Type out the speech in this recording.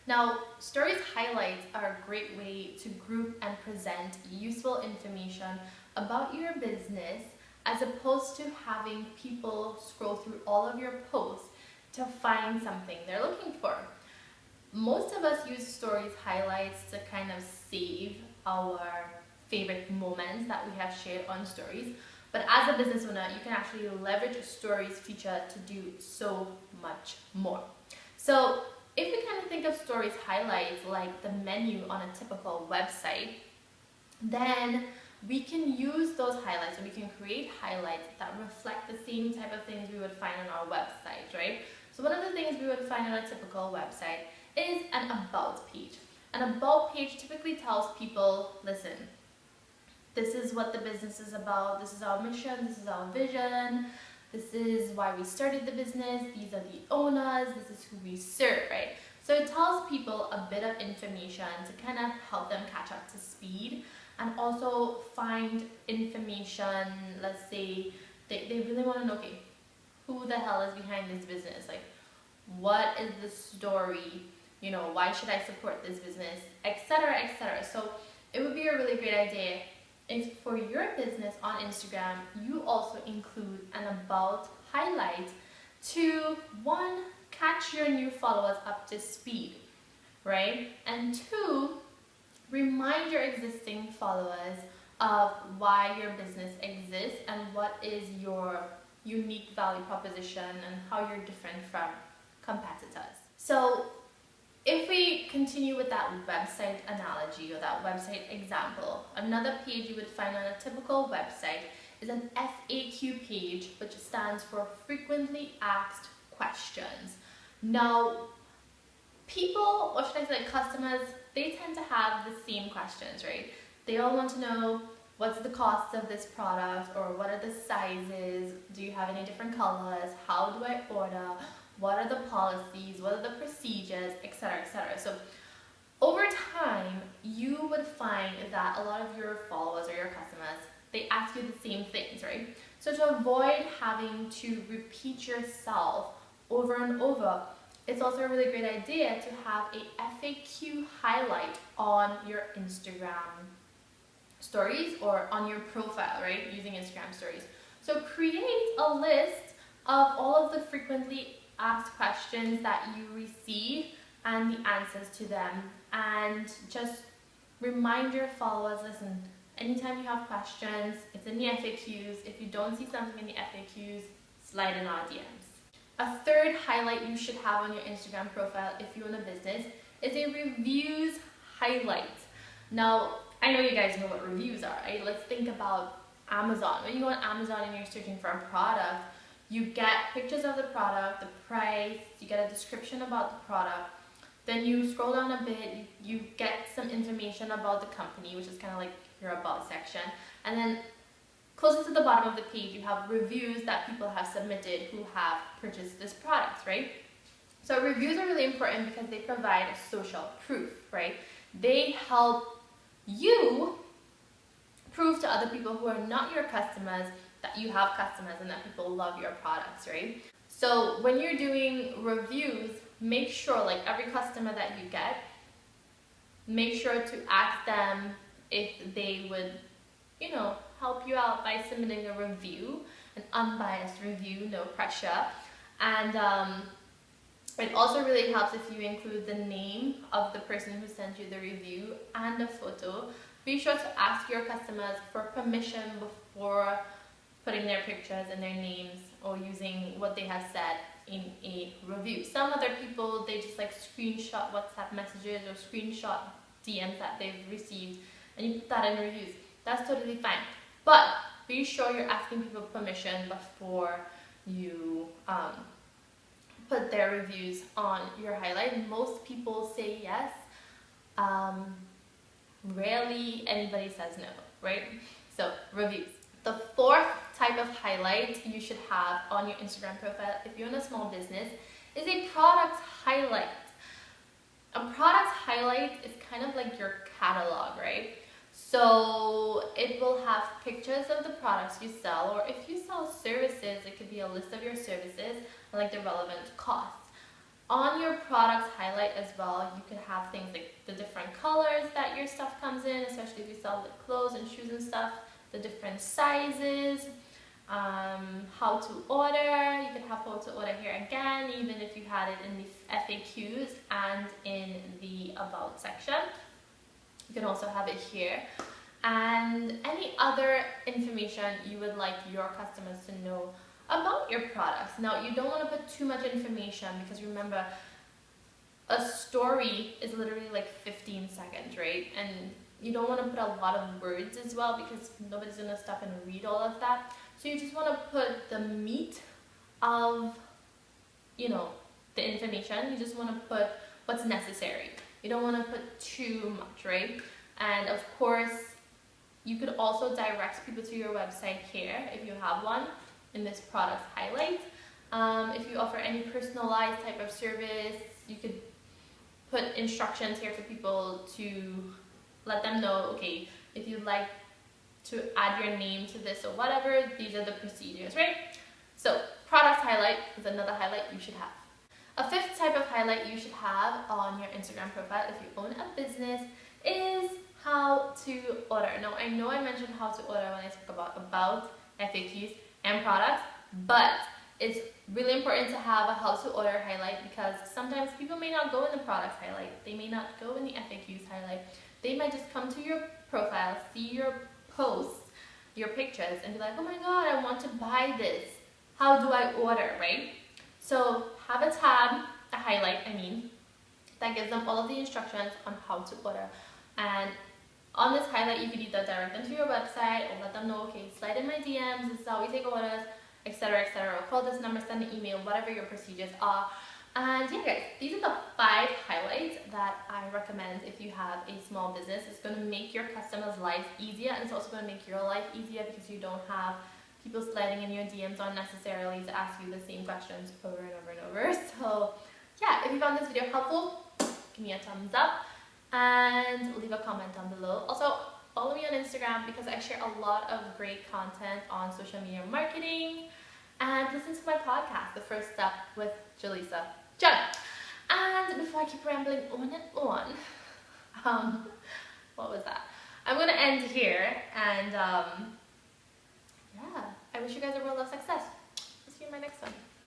Now, stories highlights are a great way to group and present useful information about your business, as opposed to having people scroll through all of your posts to find something they're looking for. Most of us use stories highlights to kind of save our favorite moments that we have shared on stories. But as a business owner, you can actually leverage a stories feature to do so much more. So if we kind of think of stories highlights like the menu on a typical website, then we can use those highlights, and we can create highlights that reflect the same type of things we would find on our website, right? So one of the things we would find on a typical website is an about page. An about page typically tells people, listen, this is what the business is about, this is our mission, this is our vision, this is why we started the business, these are the owners, this is who we serve, right? So it tells people a bit of information to kind of help them catch up to speed, and also find information. Let's say they really want to know, okay, who the hell is behind this business? Like, what is the story? You know, why should I support this business, etc., etc. So it would be a really great idea if for your business on Instagram, you also include an about highlight to, one, catch your new followers up to speed, right? And two, remind your existing followers of why your business exists and what is your unique value proposition and how you're different from competitors. So if we continue with that website analogy or that website example, another page you would find on a typical website is an FAQ page, which stands for frequently asked questions. Now, people, or should I say customers, they tend to have the same questions, right? They all want to know, what's the cost of this product, or what are the sizes, do you have any different colors, how do I order, what are the policies, what are the procedures, etc., etc. So over time, you would find that a lot of your followers or your customers, they ask you the same things, right? So to avoid having to repeat yourself over and over, it's also a really great idea to have a FAQ highlight on your Instagram stories or on your profile, right? Using Instagram stories. So create a list of all of the frequently asked questions that you receive and the answers to them, and just remind your followers, listen, anytime you have questions, it's in the FAQs. If you don't see something in the FAQs, slide in our DMs. A third highlight you should have on your Instagram profile if you own a business is a reviews highlight. Now, I know you guys know what reviews are, right? Let's think about Amazon. When you go on Amazon and you're searching for a product, you get pictures of the product, the price, you get a description about the product, then you scroll down a bit, you get some information about the company, which is kind of like your about section, and then closer to the bottom of the page, you have reviews that people have submitted who have purchased this product, right? So reviews are really important because they provide social proof, right? They help you prove to other people who are not your customers that you have customers and that people love your products, right? So when you're doing reviews, make sure, like every customer that you get, make sure to ask them if they would, you know, help you out by submitting a review, an unbiased review, no pressure. And it also really helps if you include the name of the person who sent you the review and a photo. Be sure to ask your customers for permission before putting their pictures and their names or using what they have said in a review. Some other people, they just like screenshot WhatsApp messages or screenshot DMs that they've received and you put that in reviews. That's totally fine. But be sure you're asking people permission before you put their reviews on your highlight. Most people say yes. Rarely anybody says no, right? So reviews. The fourth type of highlight you should have on your Instagram profile if you own a small business is a product highlight. A product highlight is kind of like your catalog, right? So it will have pictures of the products you sell, or if you sell services, it could be a list of your services and like the relevant costs. On your products highlight as well, you could have things like the different colors that your stuff comes in, especially if you sell like clothes and shoes and stuff, the different sizes, how to order. You could have how to order here again, even if you had it in the FAQs and in the about section. You can also have it here. And any other information you would like your customers to know about your products. Now, you don't want to put too much information because remember, a story is literally like 15 seconds, right? And you don't want to put a lot of words as well because nobody's going to stop and read all of that. So you just want to put the meat of, you know, the information. You just want to put what's necessary. You don't want to put too much, right? And of course, you could also direct people to your website here if you have one in this product highlight. If you offer any personalized type of service, you could put instructions here for people to let them know, okay, if you'd like to add your name to this or whatever, these are the procedures, right? So product highlight is another highlight you should have. A fifth type of highlight you should have on your Instagram profile if you own a business is how to order. Now, I know I mentioned how to order when I talk about FAQs and products, but it's really important to have a how to order highlight because sometimes people may not go in the products highlight, they may not go in the FAQs highlight, they might just come to your profile, see your posts, your pictures, and be like, oh my god, I want to buy this, how do I order, right? So have a tab, a highlight, that gives them all of the instructions on how to order. And on this highlight, you could either direct them to your website or let them know, okay, slide in my DMs, this is how we take orders, etc., etc. Or call this number, send an email, whatever your procedures are. And yeah, guys, these are the 5 highlights that I recommend if you have a small business. It's going to make your customers' lives easier, and it's also going to make your life easier because you don't have people sliding in your DMs unnecessarily to ask you the same questions over and over and over. So yeah, if you found this video helpful, give me a thumbs up and leave a comment down below. Also, follow me on Instagram because I share a lot of great content on social media marketing, and listen to my podcast, The First Step with Jhalisa John. And before I keep rambling on and on, what was that? I'm going to end here, and yeah, I wish you guys a real lot of success. I'll see you in my next one.